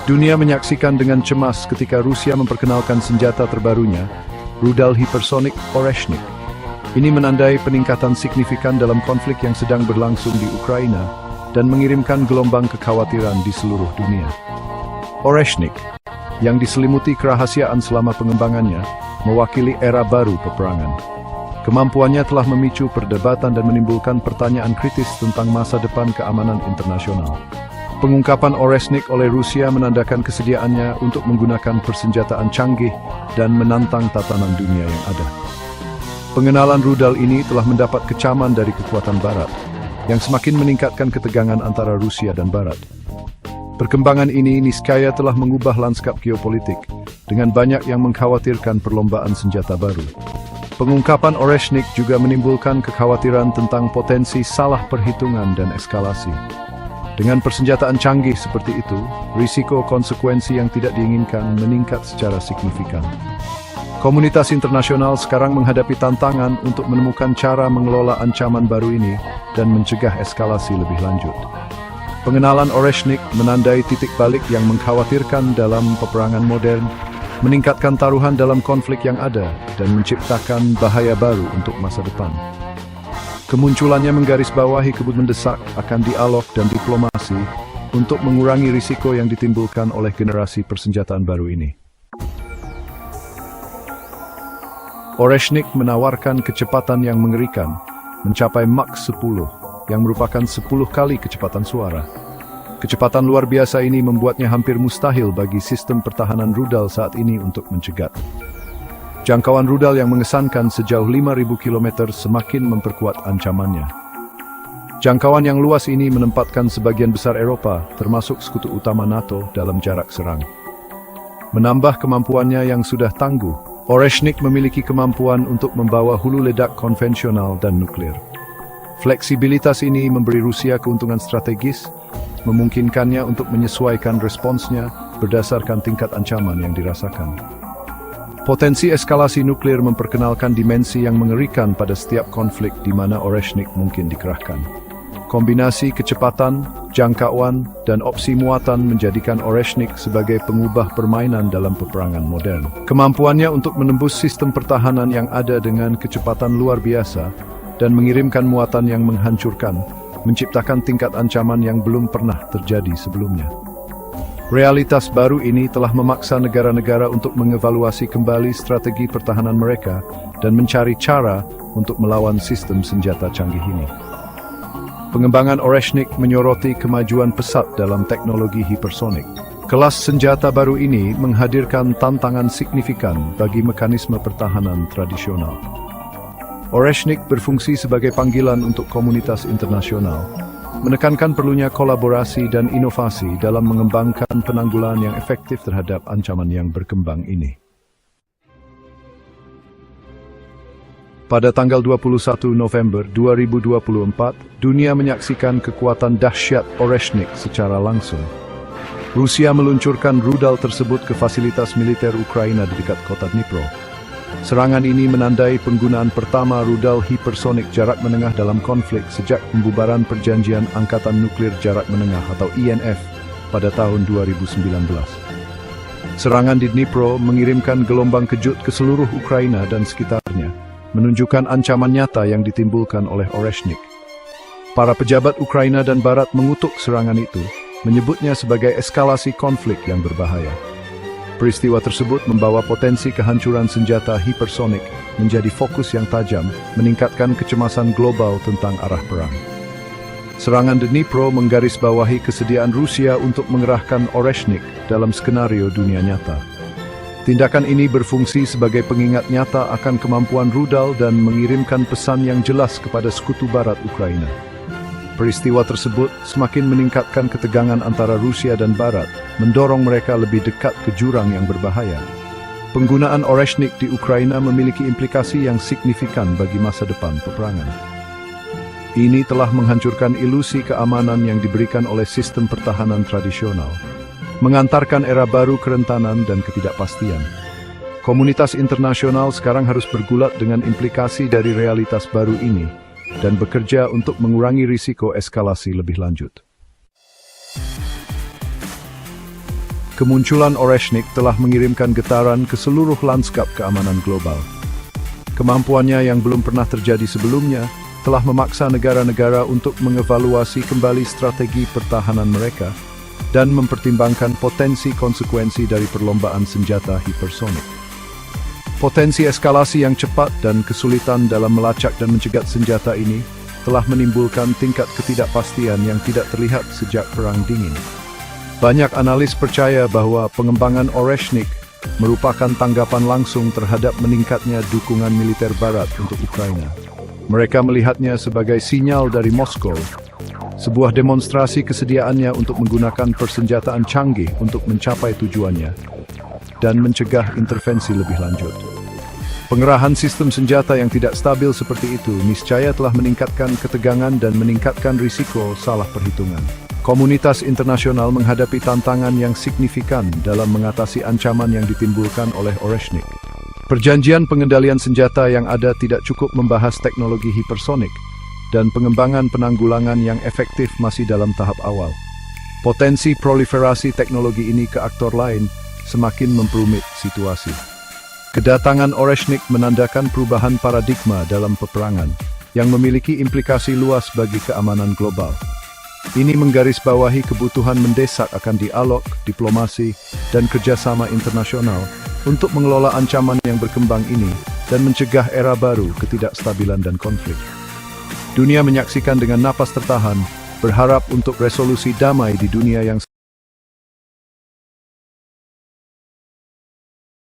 Dunia menyaksikan dengan cemas ketika Rusia memperkenalkan senjata terbarunya, rudal hipersonik Oreshnik. Ini menandai peningkatan signifikan dalam konflik yang sedang berlangsung di Ukraina dan mengirimkan gelombang kekhawatiran di seluruh dunia. Oreshnik, yang diselimuti kerahasiaan selama pengembangannya, mewakili era baru peperangan. Kemampuannya telah memicu perdebatan dan menimbulkan pertanyaan kritis tentang masa depan keamanan internasional. Pengungkapan Oreshnik oleh Rusia menandakan kesediaannya untuk menggunakan persenjataan canggih dan menantang tatanan dunia yang ada. Pengenalan rudal ini telah mendapat kecaman dari kekuatan Barat, yang semakin meningkatkan ketegangan antara Rusia dan Barat. Perkembangan ini niscaya telah mengubah lanskap geopolitik, dengan banyak yang mengkhawatirkan perlombaan senjata baru. Pengungkapan Oreshnik juga menimbulkan kekhawatiran tentang potensi salah perhitungan dan eskalasi. Dengan persenjataan canggih seperti itu, risiko konsekuensi yang tidak diinginkan meningkat secara signifikan. Komunitas internasional sekarang menghadapi tantangan untuk menemukan cara mengelola ancaman baru ini dan mencegah eskalasi lebih lanjut. Pengenalan Oreshnik menandai titik balik yang mengkhawatirkan dalam peperangan modern, meningkatkan taruhan dalam konflik yang ada, dan menciptakan bahaya baru untuk masa depan. Kemunculannya menggarisbawahi kebutuhan mendesak akan dialog dan diplomasi untuk mengurangi risiko yang ditimbulkan oleh generasi persenjataan baru ini. Oreshnik menawarkan kecepatan yang mengerikan, mencapai Mach 10, yang merupakan 10 kali kecepatan suara. Kecepatan luar biasa ini membuatnya hampir mustahil bagi sistem pertahanan rudal saat ini untuk mencegat. Jangkauan rudal yang mengesankan sejauh 5.000 km semakin memperkuat ancamannya. Jangkauan yang luas ini menempatkan sebagian besar Eropa, termasuk sekutu utama NATO, dalam jarak serang. Menambah kemampuannya yang sudah tangguh, Oreshnik memiliki kemampuan untuk membawa hulu ledak konvensional dan nuklir. Fleksibilitas ini memberi Rusia keuntungan strategis, memungkinkannya untuk menyesuaikan responsnya berdasarkan tingkat ancaman yang dirasakan. Potensi eskalasi nuklir memperkenalkan dimensi yang mengerikan pada setiap konflik di mana Oreshnik mungkin dikerahkan. Kombinasi kecepatan, jangkauan, dan opsi muatan menjadikan Oreshnik sebagai pengubah permainan dalam peperangan modern. Kemampuannya untuk menembus sistem pertahanan yang ada dengan kecepatan luar biasa dan mengirimkan muatan yang menghancurkan, menciptakan tingkat ancaman yang belum pernah terjadi sebelumnya. Realitas baru ini telah memaksa negara-negara untuk mengevaluasi kembali strategi pertahanan mereka dan mencari cara untuk melawan sistem senjata canggih ini. Pengembangan Oreshnik menyoroti kemajuan pesat dalam teknologi hipersonik. Kelas senjata baru ini menghadirkan tantangan signifikan bagi mekanisme pertahanan tradisional. Oreshnik berfungsi sebagai panggilan untuk komunitas internasional, menekankan perlunya kolaborasi dan inovasi dalam mengembangkan penanggulangan yang efektif terhadap ancaman yang berkembang ini. Pada tanggal 21 November 2024, dunia menyaksikan kekuatan dahsyat Oreshnik secara langsung. Rusia meluncurkan rudal tersebut ke fasilitas militer Ukraina di dekat kota Dnipro. Serangan ini menandai penggunaan pertama rudal hipersonik jarak menengah dalam konflik sejak pembubaran Perjanjian Angkatan Nuklir Jarak Menengah atau INF pada tahun 2019. Serangan di Dnipro mengirimkan gelombang kejut ke seluruh Ukraina dan sekitarnya, menunjukkan ancaman nyata yang ditimbulkan oleh Oreshnik. Para pejabat Ukraina dan Barat mengutuk serangan itu, menyebutnya sebagai eskalasi konflik yang berbahaya. Peristiwa tersebut membawa potensi kehancuran senjata hipersonik menjadi fokus yang tajam, meningkatkan kecemasan global tentang arah perang. Serangan Dnipro menggarisbawahi kesediaan Rusia untuk mengerahkan Oreshnik dalam skenario dunia nyata. Tindakan ini berfungsi sebagai pengingat nyata akan kemampuan rudal dan mengirimkan pesan yang jelas kepada sekutu Barat Ukraina. Peristiwa tersebut semakin meningkatkan ketegangan antara Rusia dan Barat, mendorong mereka lebih dekat ke jurang yang berbahaya. Penggunaan Oreshnik di Ukraina memiliki implikasi yang signifikan bagi masa depan peperangan. Ini telah menghancurkan ilusi keamanan yang diberikan oleh sistem pertahanan tradisional, mengantarkan era baru kerentanan dan ketidakpastian. Komunitas internasional sekarang harus bergulat dengan implikasi dari realitas baru ini dan bekerja untuk mengurangi risiko eskalasi lebih lanjut. Kemunculan Oreshnik telah mengirimkan getaran ke seluruh lanskap keamanan global. Kemampuannya yang belum pernah terjadi sebelumnya telah memaksa negara-negara untuk mengevaluasi kembali strategi pertahanan mereka dan mempertimbangkan potensi konsekuensi dari perlombaan senjata hipersonik. Potensi eskalasi yang cepat dan kesulitan dalam melacak dan mencegat senjata ini telah menimbulkan tingkat ketidakpastian yang tidak terlihat sejak Perang Dingin. Banyak analis percaya bahwa pengembangan Oreshnik merupakan tanggapan langsung terhadap meningkatnya dukungan militer Barat untuk Ukraina. Mereka melihatnya sebagai sinyal dari Moskow, sebuah demonstrasi kesediaannya untuk menggunakan persenjataan canggih untuk mencapai tujuannya dan mencegah intervensi lebih lanjut. Pengerahan sistem senjata yang tidak stabil seperti itu niscaya telah meningkatkan ketegangan dan meningkatkan risiko salah perhitungan. Komunitas internasional menghadapi tantangan yang signifikan dalam mengatasi ancaman yang ditimbulkan oleh Oreshnik. Perjanjian pengendalian senjata yang ada tidak cukup membahas teknologi hipersonik, dan pengembangan penanggulangan yang efektif masih dalam tahap awal. Potensi proliferasi teknologi ini ke aktor lain semakin memperumit situasi. Kedatangan Oreshnik menandakan perubahan paradigma dalam peperangan yang memiliki implikasi luas bagi keamanan global. Ini menggarisbawahi kebutuhan mendesak akan dialog, diplomasi, dan kerjasama internasional untuk mengelola ancaman yang berkembang ini dan mencegah era baru ketidakstabilan dan konflik. Dunia menyaksikan dengan napas tertahan, berharap untuk resolusi damai di dunia yang